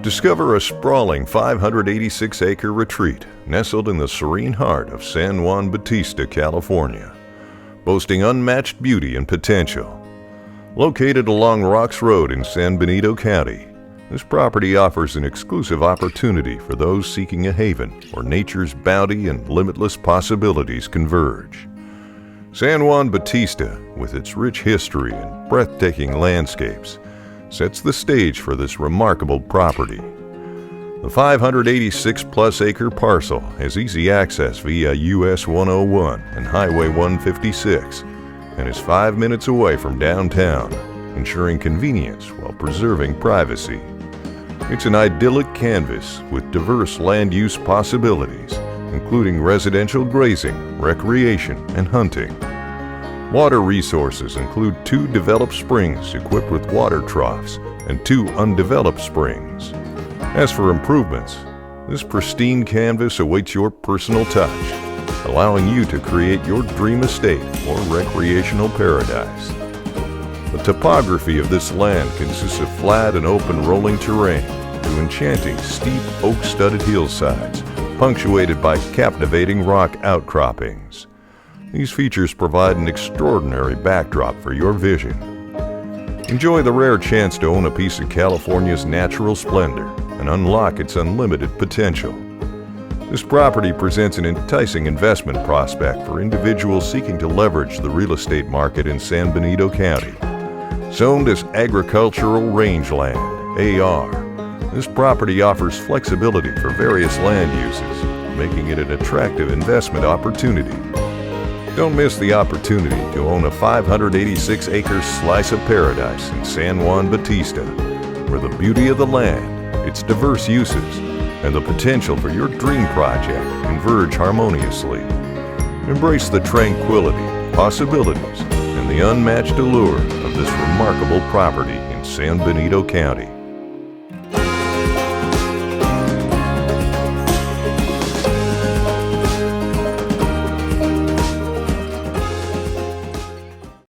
Discover a sprawling 586-acre retreat nestled in the serene heart of San Juan Bautista, California, boasting unmatched beauty and potential. Located along Rocks Road in San Benito County, this property offers an exclusive opportunity for those seeking a haven where nature's bounty and limitless possibilities converge. San Juan Bautista, with its rich history and breathtaking landscapes, sets the stage for this remarkable property. The 586-plus acre parcel has easy access via US 101 and Highway 156 and is 5 minutes away from downtown, ensuring convenience while preserving privacy. It's an idyllic canvas with diverse land use possibilities, including residential grazing, recreation, and hunting. Water resources include 2 developed springs equipped with water troughs and 2 undeveloped springs. As for improvements, this pristine canvas awaits your personal touch, allowing you to create your dream estate or recreational paradise. The topography of this land consists of flat and open rolling terrain to enchanting steep oak-studded hillsides, punctuated by captivating rock outcroppings. These features provide an extraordinary backdrop for your vision. Enjoy the rare chance to own a piece of California's natural splendor and unlock its unlimited potential. This property presents an enticing investment prospect for individuals seeking to leverage the real estate market in San Benito County. Zoned as Agricultural Rangeland, AR, this property offers flexibility for various land uses, making it an attractive investment opportunity. Don't miss the opportunity to own a 586-acre slice of paradise in San Juan Bautista, where the beauty of the land, its diverse uses, and the potential for your dream project converge harmoniously. Embrace the tranquility, possibilities, and the unmatched allure of this remarkable property in San Benito County.